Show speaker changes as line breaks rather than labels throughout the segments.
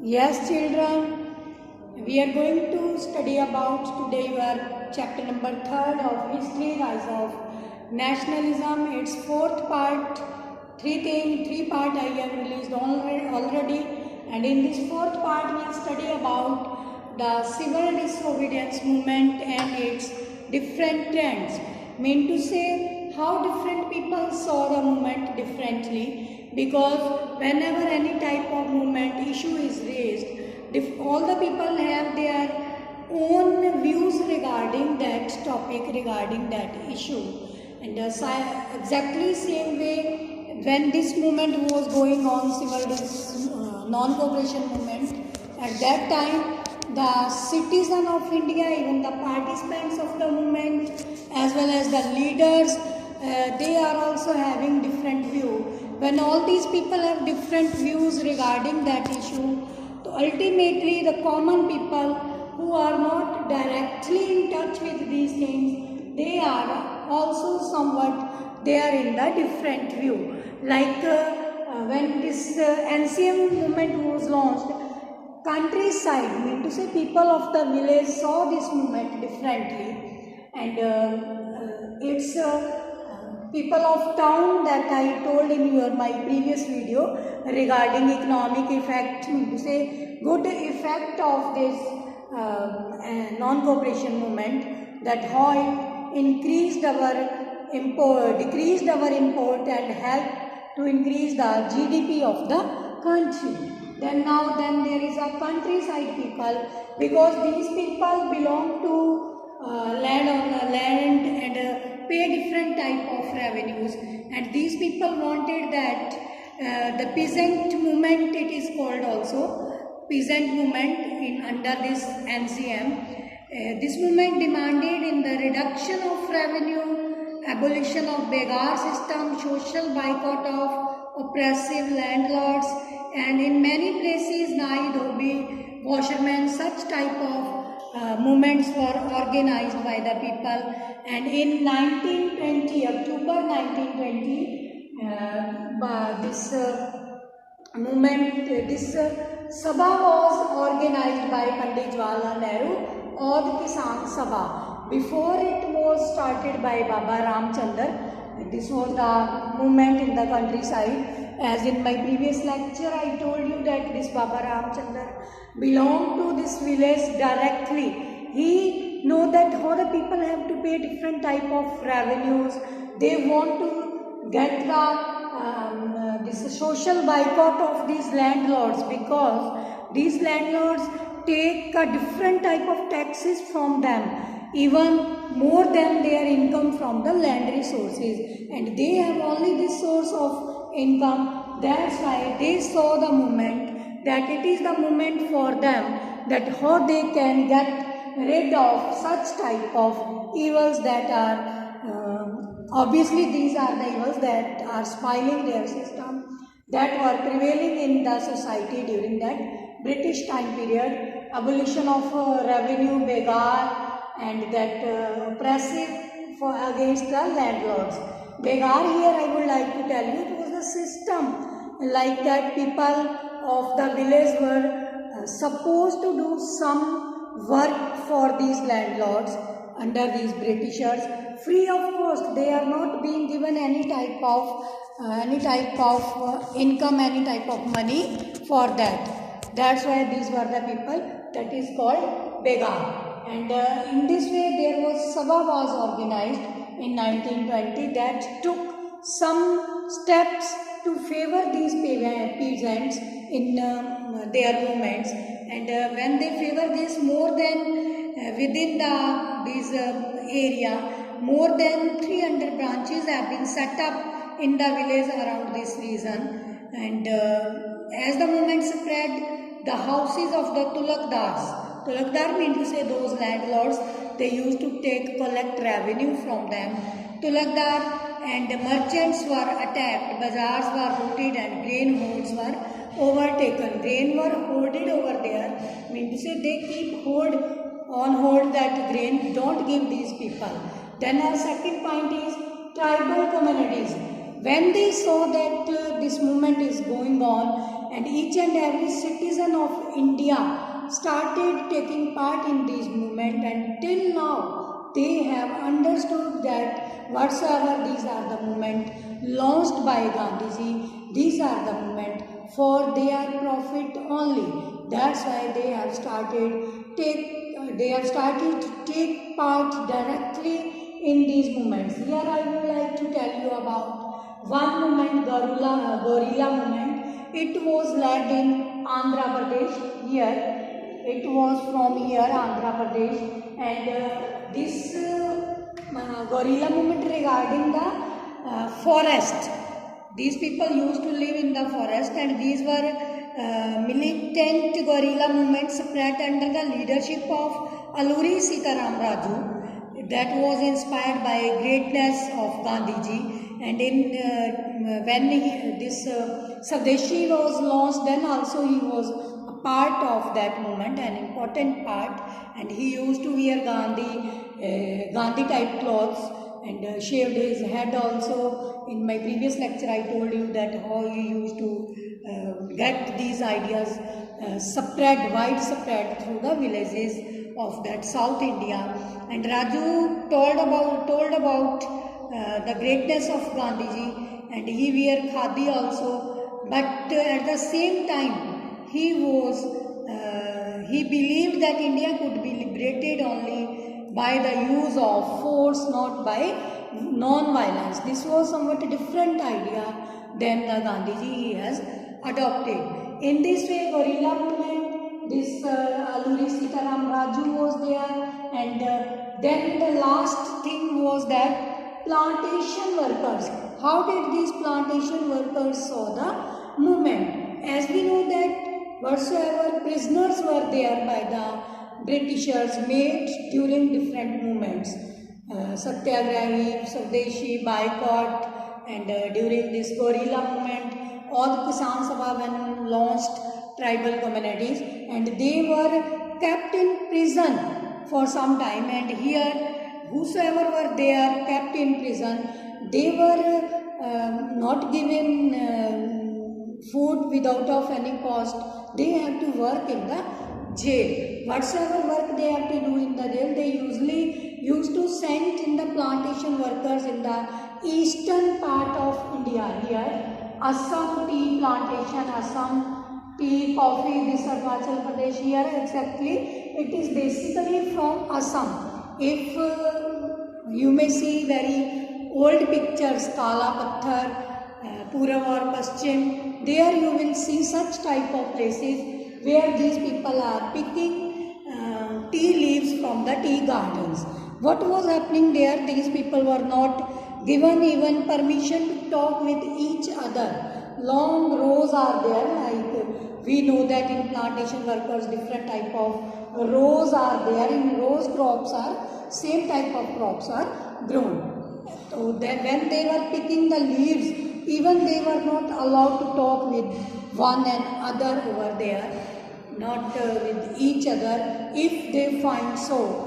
Yes, children, we are going to study about today your chapter number 3rd of History, Rise of Nationalism. Its fourth part, three part I have released already, and in this fourth part we will study about the civil disobedience movement and its different trends. Mean to say how different people saw the movement differently, because whenever any type of movement issue is raised, all the people have their own views regarding that topic, regarding that issue. And exactly same way, when this movement was going on, civil non-cooperation movement, at that time the citizen of India, even the participants of the movement as well as the leaders, they are also having different view. When all these people have different views regarding that issue, so ultimately the common people who are not directly in touch with these things, they are also somewhat there in the different view. Like when this NCM movement was launched, countryside, mean to say people of the village saw this movement differently, and it's people of town, that I told in my previous video regarding economic effect, mean to say good effect of this non-cooperation movement, that how it increased our import, decreased our import and helped to increase the GDP of the country. Then there is a countryside people, because these people belong to land and pay different type of revenues, and these people wanted that the peasant movement, it is called also peasant movement in under this NCM. This movement demanded in the reduction of revenue, abolition of begar system, social boycott of oppressive landlords, and in many places nai dhobi, washermen, such type of movements were organized by the people. And in 1920, October 1920, this movement, this Sabha was organized by Pandit Jawaharlal Nehru, Audh Kisan Sabha. Before it was started by Baba Ramchandar. This was the movement in the countryside. As in my previous lecture, I told you that this Baba Ramchandar belonged to this village directly. He know that how the people have to pay different type of revenues. They want to get the this social boycott of these landlords, because these landlords take a different type of taxes from them, even more than their income from the land resources, and they have only this source of income. That's why they saw the movement, that it is the movement for them, that how they can get rid of such type of evils that are obviously these are the evils that are spoiling their system, that were prevailing in the society during that British time period. Abolition of revenue, begar, and that oppressive for against the landlords. Begar, here I would like to tell you, it was a system like that people of the village were supposed to do some work for these landlords under these Britishers free of cost. They are not being given any type of income, any type of money for that. That's why these were the people, that is called begar. And in this way there was Sabha was organized in 1920 that took some steps to favor these peasants in their movements. And when they favor this, more than within this area, more than 300 branches have been set up in the village around this region. And as the movement spread, the houses of the tulakdar mean to say those landlords, they used to collect revenue from them. Tulakdar and merchants were attacked, bazaars were looted, and grain hoards were overtaken. Grain were hoarded over there, mean to say they keep hold that grain, don't give these people. Then our second point is tribal communities. When they saw that this movement is going on, and each and every citizen of India started taking part in this movement, and till now they have understood that whatsoever these are the movement launched by Gandhiji, these are the movement for their profit only. That's why they have started to take part directly in these movements. Here I would like to tell you about one movement, Guerrilla movement. It was led in Andhra Pradesh. Here it was from here, Andhra Pradesh, and this guerrilla movement regarding the forest. These people used to live in the forest, and these were militant guerrilla movements spread under the leadership of Alluri Sitaram Raju, that was inspired by greatness of Gandhiji. And in when this Swadeshi was launched, then also he was a part of that movement, an important part, and he used to wear Gandhi type clothes and shaved his head also. In my previous lecture I told you that how he used to get these ideas widespread through the villages of that South India. And Raju told about the greatness of Gandhiji, and he wear khadi also, but at the same time he believed that India could be liberated only by the use of force, not by non-violence. This was somewhat a different idea than the Gandhiji he has adopted. In this way, guerrilla movement, this Alluri Sitaram Raju was there, and then the last thing was that plantation workers. How did these plantation workers saw the movement? As we know that whatsoever prisoners were there by the Britishers made during different movements, Satyagrahi, Swadeshi, boycott, and during this guerrilla movement, all the Kisan Sabha when launched tribal communities, and they were kept in prison for some time. And here whosoever were there kept in prison, they were not given food without of any cost. They have to work in the jail. Whatsoever work they have to do in the jail, they usually used to send in the plantation workers in the eastern part of India. Here Assam tea plantation, Assam tea, coffee, this Arunachal Pradesh. Here exactly it is basically from Assam. If you may see very old pictures, Kala Patthar, Purab or Paschim, there you will see such type of places where these people are picking tea leaves from the tea gardens. What was happening there? These people were not given even permission to talk with each other. Long rows are there, like we know that in plantation workers different type of rows are there. In rows crops are, same type of crops are grown. So then when they were picking the leaves, even they were not allowed to talk with one another over there, not with each other. If they find so,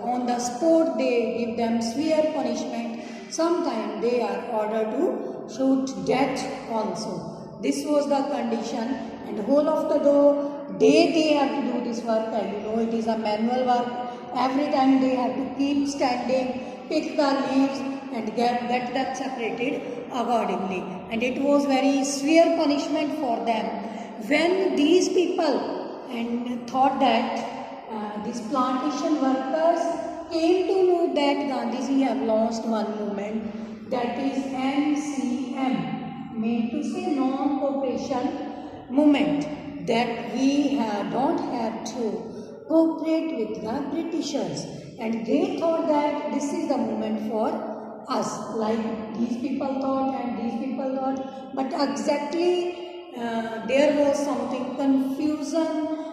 on the spot they give them severe punishment. Sometimes they are ordered to shoot death also. This was the condition, and whole of the day they have to do this work. You know, it is a manual work. Every time they have to keep standing, pick the leaves and get them separated accordingly. And it was very severe punishment for them. When these people thought that these plantation workers came to know that Gandhiji have launched one movement, that is NCM, meant to say non-cooperation movement, that we don't have to cooperate with the Britishers, and they thought that this is the movement for us, like these people thought and these people thought. But exactly there was something confusion.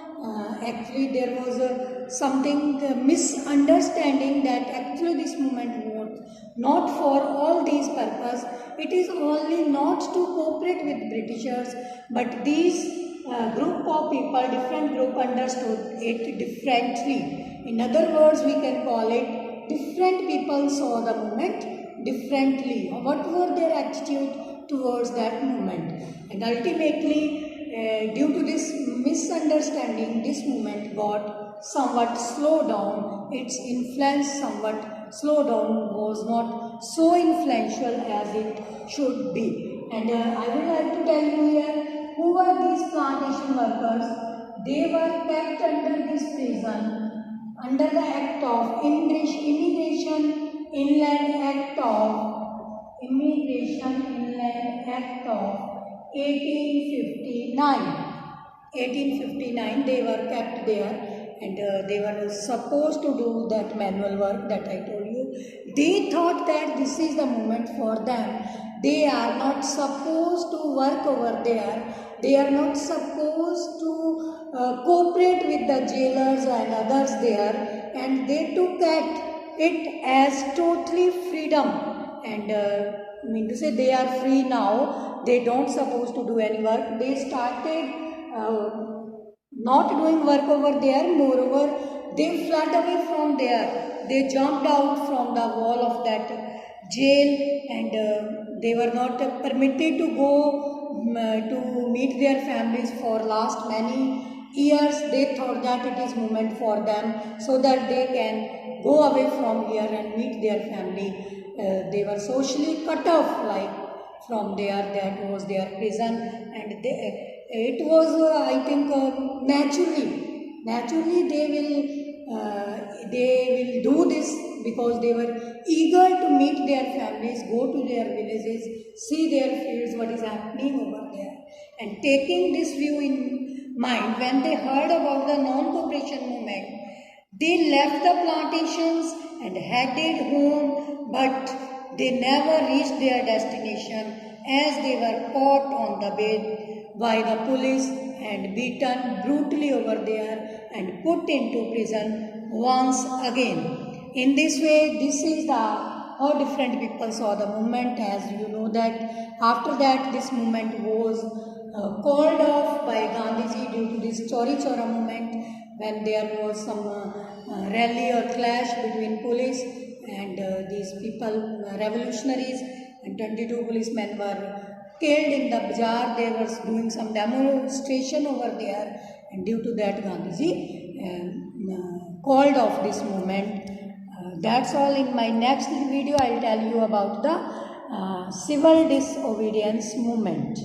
Actually there was something misunderstanding, that actually this movement was not for all these purpose. It is only not to cooperate with Britishers, but these group of people, different group, understood it differently. In other words, we can call it different people saw the movement differently. What were their attitude towards that movement? And ultimately due to this misunderstanding, this movement got somewhat slowed down. Its influence somewhat slowed down, was not so influential as it should be. And I would like to tell you here, who were these plantation workers? They were kept under this prison under the Act of Immigration Inland Act of 1859. 1859 they were kept there, and they were supposed to do that manual work that I told you. They thought that this is the moment for them. They are not supposed to work over there. They are not supposed to cooperate with the jailers and others there, and they took it as totally freedom, and mean to say they are free now. They don't supposed to do any work. They started not doing work over there. Moreover, they fled away from there. They jumped out from the wall of that jail, and they were not permitted to go to meet their families for last many years. They thought that it is moment for them so that they can go away from here and meet their family. They were socially cut off, like from there. That was their prison, and it was I think naturally they will do this because they were eager to meet their families, go to their villages, see their fields, what is happening over there. And taking this view in mind, when they heard about the non-cooperation movement, they left the plantations and headed home, but they never reached their destination, as they were caught on the way by the police and beaten brutally over there and put into prison once again. In this way, this is how different people saw the movement. As you know that after that this movement was called off by Gandhiji due to this Chauri Chaura movement, when there was some rally or clash between police and these people, revolutionaries, and 22 policemen were killed in the bazaar. They were doing some demonstration over there, and due to that Gandhiji called off this movement. That's all. In my next video I will tell you about the civil disobedience movement.